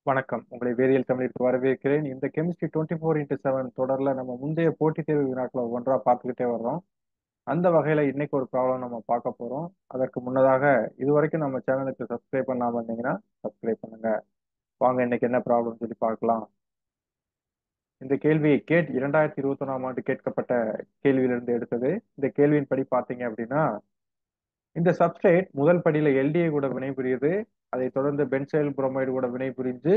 வணக்கம். உங்களை வேதியியல் தமிழிற்கு வரவேற்கிறேன். இந்த கெமிஸ்ட்ரி 24x7 தொடர்ல நம்ம முந்தைய போட்டித் தேர்வு வினாக்களை ஒவ்வொன்றா பார்த்துக்கிட்டே வர்றோம். அந்த வகையில இன்னைக்கு ஒரு ப்ராப்ளம் நம்ம பார்க்க போறோம். அதற்கு முன்னதாக இதுவரைக்கும் நம்ம சேனலுக்கு சப்ஸ்கிரைப் பண்ணாம இருந்தீங்கன்னா சப்ஸ்கிரைப் பண்ணுங்க. வாங்க இன்னைக்கு என்ன ப்ராப்ளம் சொல்லி பார்க்கலாம். இந்த கேள்வி கேட் 2021ஆம் ஆண்டு கேட்கப்பட்ட கேள்வியிலிருந்து எடுத்தது. இந்த கேள்வியின் படி பார்த்தீங்க அப்படின்னா, இந்த சப்ஸ்ட்ரேட் முதல் படியில எல்டிஏ கூட வினைபுரியுது. அதைத் தொடர்ந்து பென்சைல் புரோமைடு கூட வினைபுரிஞ்சு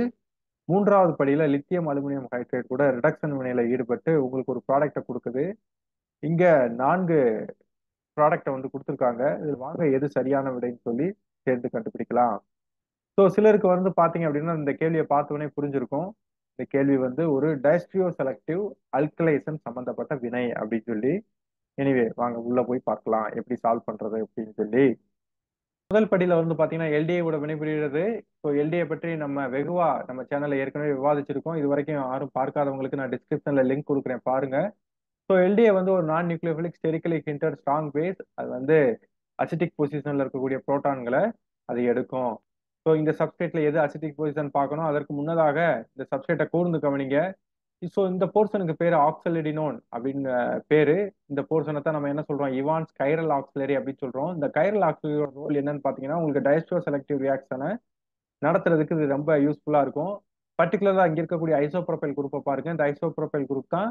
மூன்றாவது படியில லித்தியம் அலுமினியம் ஹைட்ரேட் கூட ரிடக்ஷன் வினையில ஈடுபட்டு உங்களுக்கு ஒரு ப்ராடக்ட்டை கொடுக்குது. இங்க 4 ப்ராடக்ட்டை வந்து கொடுத்துருக்காங்க. இதில் வாங்க எது சரியான விடைன்னு சொல்லி சேர்ந்து கண்டுபிடிக்கலாம். ஸோ சிலருக்கு வந்து பாத்தீங்க அப்படின்னா இந்த கேள்வியை பார்த்தவொடனே புரிஞ்சிருக்கும். இந்த கேள்வி வந்து ஒரு டயஸ்ட்ரியோ செலக்டிவ் அல்கலைசன் சம்பந்தப்பட்ட வினை அப்படின்னு சொல்லி. எனிவே வாங்க உள்ள போய் பார்க்கலாம் எப்படி சால்வ் பண்றது அப்படின்னு சொல்லி. முதல் படியில வந்து பாத்தீங்கன்னா எல்டிஏ கூட வினைபுரிகிறது. ஸோ எல்டிஏ பற்றி நம்ம வெகுவா நம்ம சேனல்ல ஏற்கனவே விவாதிச்சிருக்கோம். இது வரைக்கும் யாரும் பார்க்காதவங்களுக்கு நான் டிஸ்கிரிப்ஷன்ல லிங்க் கொடுக்குறேன் பாருங்க. ஸோ எல்டிஏ வந்து ஒரு நான் நியூக்ளியோபிலிக் ஸ்டெரிக்கலி ஹிண்டட் ஸ்ட்ராங் பேஸ். அது வந்து அசிட்டிக் பொசிஷன்ல இருக்கக்கூடிய புரோட்டான்களை அது எடுக்கும். ஸோ இந்த சப்ஸ்டேட்ல எது அசிட்டிக் பொசிஷன் பார்க்கணும். அதற்கு முன்னதாக இந்த சப்ஸ்டேட்டை கூர்ந்து கவனிங்க. ஸோ இந்த போர்ஷனுக்கு பேரு ஆக்சலிடினோன் அப்படின்னு பேரு. இந்த போர்ஷனை தான் நம்ம என்ன சொல்றோம், இவான்ஸ் கைரல் ஆக்சிலரி அப்படின்னு சொல்றோம். இந்த கைரல் ஆக்சிலரியோட ரோல் என்னன்னு பாத்தீங்கன்னா உங்களுக்கு டயஸ்ட்ரோ செலக்டிவ் ரியாக்ஷனை நடத்துறதுக்கு இது ரொம்ப யூஸ்ஃபுல்லா இருக்கும். பர்டிகுலரா இங்க இருக்கக்கூடிய ஐசோப்ரோபைல் குரூப்பை பாருங்க. இந்த ஐசோப்ரோபைல் குரூப் தான்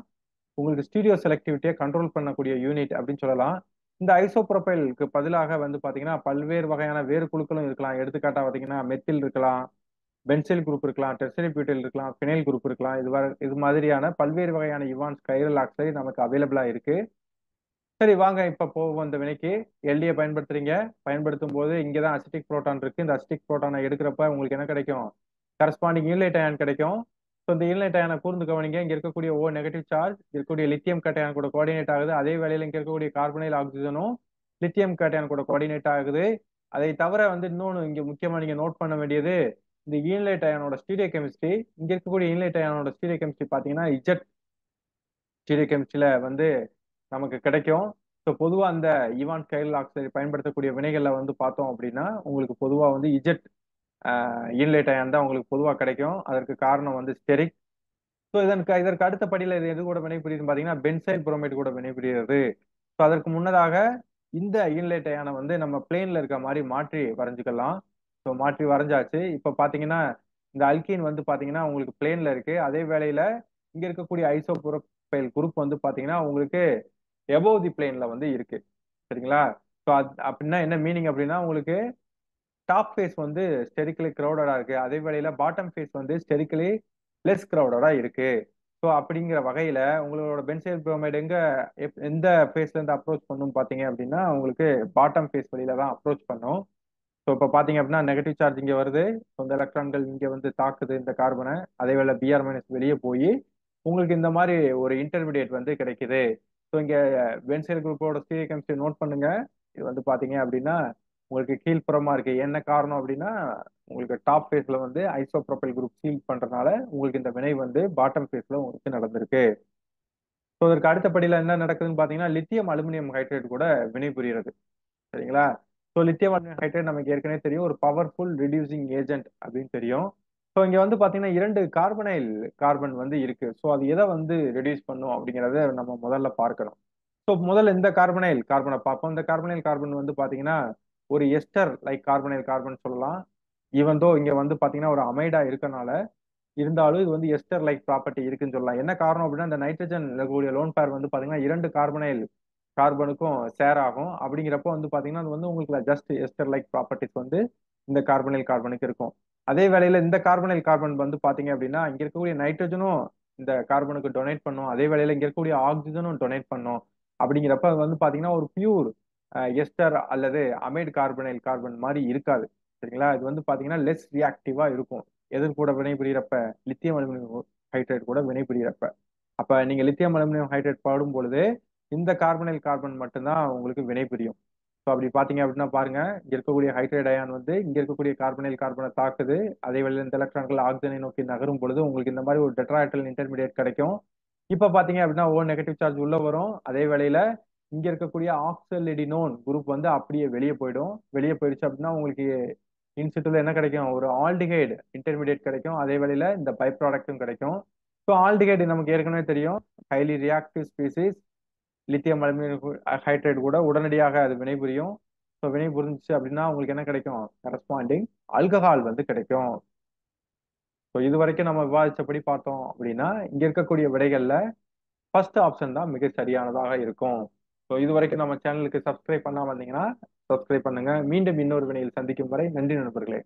உங்களுக்கு ஸ்டீரியோ செலக்டிவிட்டியை கண்ட்ரோல் பண்ணக்கூடிய யூனிட் அப்படின்னு சொல்லலாம். இந்த ஐசோப்ரோபைலுக்கு பதிலாக வந்து பாத்தீங்கன்னா பல்வேறு வகையான வேறு குழுக்களும் இருக்கலாம். எடுத்துக்காட்டா பாத்தீங்கன்னா மெத்தில் இருக்கலாம், பென்சில் குரூப் இருக்கலாம், டெர்சரி பியூட்டில் இருக்கலாம், பினைல் குரூப் இருக்கலாம். இது மாதிரியான பல்வேறு வகையான இவான்ஸ் கைரல் ஆக்சைடு நமக்கு அவைலபிளா இருக்கு. சரி வாங்க இப்ப போவோம் இந்த வினைக்கு. எல்டியை பயன்படுத்துறீங்க. பயன்படுத்தும் போது இங்கதான் அசிட்டிக் புரோட்டான் இருக்கு. இந்த அசிட்டிக் புரோட்டானை எடுக்கிறப்ப உங்களுக்கு என்ன கிடைக்கும், கரஸ்பாண்டிங் ஈன்லைட் அயான் கிடைக்கும். ஸோ இந்த ஈன்லைட் அயானை கூர்ந்து கவனிங்க. இங்க இருக்கக்கூடிய ஓ நெகட்டிவ் சார்ஜ் இருக்கக்கூடிய லித்தியம் கேட்டையான் கூட கோஆர்டினேட் ஆகுது. அதே வேளையில இங்க இருக்கக்கூடிய கார்பனைல் ஆக்சிஜனும் லித்தியம் கேட்டையான் கூட கோஆர்டினேட் ஆகுது. அதை தவிர வந்து இன்னொன்னு இங்க முக்கியமா நீங்க நோட் பண்ண வேண்டியது, இந்த ஈன்லைட் அயானோட ஸ்டீரியோ கெமிஸ்ட்ரி. இங்க இருக்கக்கூடிய ஈன்லைட் அயானோட ஸ்டீரியோ கெமிஸ்ட்ரி பாத்தீங்கன்னா இஜெட் ஸ்டீரியோ கெமிஸ்ட்ரியில வந்து நமக்கு கிடைக்கும். ஸோ பொதுவா அந்த ஈவான் கைரல் ஆக்சைடு பயன்படுத்தக்கூடிய வினைகள்ல வந்து பார்த்தோம் அப்படின்னா உங்களுக்கு பொதுவா வந்து இஜெட் ஈன்லைட் அயான் தான் உங்களுக்கு பொதுவா கிடைக்கும். அதற்கு காரணம் வந்து ஸ்டெரிக். ஸோ இதற்கு அடுத்த படியில இது எது கூட வினைபுரியுதுன்னு பாத்தீங்கன்னா பென்சைல் புரோமைடு கூட வினைபுரிகிறது. ஸோ அதற்கு முன்னதாக இந்த ஈன்லைட் அயானை வந்து நம்ம பிளேன்ல இருக்க மாதிரி மாற்றி வரைஞ்சுக்கலாம். ஸோ மாற்றி வரைஞ்சாச்சு. இப்ப பாத்தீங்கன்னா இந்த அல்கீன் வந்து பாத்தீங்கன்னா உங்களுக்கு பிளேன்ல இருக்கு. அதே வேளையில இங்க இருக்கக்கூடிய ஐசோப்ரோபைல் குரூப் வந்து பாத்தீங்கன்னா உங்களுக்கு எபோவ் தி பிளேன்ல வந்து இருக்கு. சரிங்களா? ஸோ அப்படின்னா என்ன மீனிங் அப்படின்னா உங்களுக்கு டாப் ஃபேஸ் வந்து ஸ்டெரிக்கலி கிரௌடடா இருக்கு. அதே வேளையில பாட்டம் ஃபேஸ் வந்து ஸ்டெரிக்கலி லெஸ் கிரௌடடா இருக்கு. ஸோ அப்படிங்கிற வகையில உங்களோட பென்சைல் புரோமைடு எந்த ஃபேஸ்ல இருந்து அப்ரோச் பண்ணும் பாத்தீங்க அப்படின்னா உங்களுக்கு பாட்டம் ஃபேஸ் வழியில தான் அப்ரோச் பண்ணும். ஸோ இப்போ பாத்தீங்க அப்படின்னா நெகட்டிவ் சார்ஜ் இங்க வருது. ஸோ இந்த எலக்ட்ரான்கள் இங்க வந்து தாக்குது இந்த கார்பனை. அதே வேளை பிஆர் மைனஸ் வெளியே போய் உங்களுக்கு இந்த மாதிரி ஒரு இன்டர்மீடியேட் வந்து கிடைக்குது. ஸோ இங்க பென்சைல் குரூப்போட ஸ்டீரியோ கெமிஸ்ட்ரி நோட் பண்ணுங்க. இது வந்து பாத்தீங்க அப்படின்னா உங்களுக்கு கீழ்ப்புறமா இருக்கு. என்ன காரணம் அப்படின்னா உங்களுக்கு டாப் ஃபேஸ்ல வந்து ஐசோப்ரோபைல் குரூப் சீல் பண்றதுனால உங்களுக்கு இந்த வினை வந்து பாட்டம் ஃபேஸ்ல உங்களுக்கு நடந்திருக்கு. ஸோ இதற்கு அடுத்த படியில என்ன நடக்குதுன்னு பாத்தீங்கன்னா லித்தியம் அலுமினியம் ஹைட்ரேட் கூட வினைபுரிகிறது. சரிங்களா? ஸோ லித்தியம் அலுமினியம் ஹைட்ரேட் நமக்கு ஏற்கனவே தெரியும் ஒரு பவர்ஃபுல் ரிடியூசிங் ஏஜென்ட் அப்படின்னு தெரியும். ஸோ இங்க வந்து பாத்தீங்கன்னா 2 கார்பனைல் கார்பன் வந்து இருக்கு. ஸோ அது எதை வந்து ரெடியூஸ் பண்ணும் அப்படிங்கிறத நம்ம முதல்ல பார்க்கணும். ஸோ முதல்ல இந்த கார்பனைல் கார்பனை பார்ப்போம். இந்த கார்பனைல் கார்பன் வந்து பாத்தீங்கன்னா ஒரு எஸ்டர் லைக் கார்பனைல் கார்பன் சொல்லலாம். ஈவன் தோ இங்க வந்து பாத்தீங்கன்னா ஒரு அமைடா இருக்கனால இருந்தாலும் இது வந்து எஸ்டர் லைக் ப்ராப்பர்ட்டி இருக்குன்னு சொல்லலாம். என்ன காரணம் அப்படின்னா இந்த நைட்ரஜன் இருக்கக்கூடிய லோன் பேர் வந்து பாத்தீங்கன்னா 2 கார்பனைல் கார்பனுக்கும் ஷேர் ஆகும். அப்படிங்கிறப்போ வந்து பாத்தீங்கன்னா அது வந்து உங்களுக்கு ஜஸ்ட் எஸ்டர் லைக் ப்ராப்பர்ட்டிஸ் வந்து இந்த கார்பனைல் கார்பனுக்கு இருக்கும். அதே வேளையில இந்த கார்பனைல் கார்பன் வந்து பாத்தீங்க அப்படின்னா இங்க இருக்கக்கூடிய நைட்ரஜனும் இந்த கார்பனுக்கு டொனேட் பண்ணும். அதே வேளையில இங்க இருக்கக்கூடிய ஆக்சிஜனும் டொனேட் பண்ணும். அப்படிங்கிறப்ப அது வந்து பாத்தீங்கன்னா ஒரு பியூர் எஸ்டர் அல்லது அமைடு கார்பனைல் கார்பன் மாதிரி இருக்காது. சரிங்களா? இது வந்து பாத்தீங்கன்னா லெஸ் ரியாக்டிவா இருக்கும். எது கூட வினைபுரியறப்ப லித்தியம் அலுமினியம் ஹைட்ரேட் கூட வினைபுரியறப்ப. அப்ப நீங்க லித்தியம் அலுமினியம் ஹைட்ரேட் பாடும் பொழுது இந்த கார்பனைல் கார்பன் மட்டும்தான் உங்களுக்கு வினைபுரியும். ஸோ அப்படி பாத்தீங்க அப்படின்னா பாருங்க இங்க இருக்கக்கூடிய ஹைட்ரேட் அயான் வந்து இங்க இருக்கக்கூடிய கார்பனைல் கார்பனை தாக்குது. அதே வேளையில் இந்த எலக்ட்ரான்கள் ஆக்சிஜனை நோக்கி நகரும் பொழுது உங்களுக்கு இந்த மாதிரி ஒரு டெட்ராய்டல் இன்டர்மீடியேட் கிடைக்கும். இப்ப பாத்தீங்க அப்படின்னா ஓ நெகட்டிவ் சார்ஜ் உள்ள வரும். அதே வேளையில இங்க இருக்கக்கூடிய ஆக்சலிடினோன் குரூப் வந்து அப்படியே வெளியே போயிடும். வெளியே போயிடுச்சு அப்படின்னா உங்களுக்கு இன்சிட்டுல என்ன கிடைக்கும்? ஒரு ஆல்டிஹைடு இன்டர்மீடியட் கிடைக்கும். அதே வேளையில இந்த பை ப்ராடக்ட்டும் கிடைக்கும். ஸோ ஆல்டிஹைடு நமக்கு ஏற்கனவே தெரியும், highly reactive species. Lithium aluminium hydrate கூட உடனடியாக அது வினைபுரியும். ஸோ வினைபுரிஞ்சுச்சு அப்படின்னா உங்களுக்கு என்ன கிடைக்கும்? கரஸ்பாண்டிங் ஆல்கஹால் வந்து கிடைக்கும். ஸோ இது வரைக்கும் நம்ம விவாதிச்சபடி பார்த்தோம் அப்படின்னா இங்க இருக்கக்கூடிய விடைகள்ல ஃபர்ஸ்ட் ஆப்ஷன் தான் மிக சரியானதாக இருக்கும். ஸோ இது வரைக்கும் நம்ம சேனலுக்கு சப்ஸ்கிரைப் பண்ணாம இருந்தீங்கன்னா சப்ஸ்கிரைப் பண்ணுங்க. மீண்டும் இன்னொரு வினையில் சந்திக்கும் வரை நன்றி நண்பர்களே.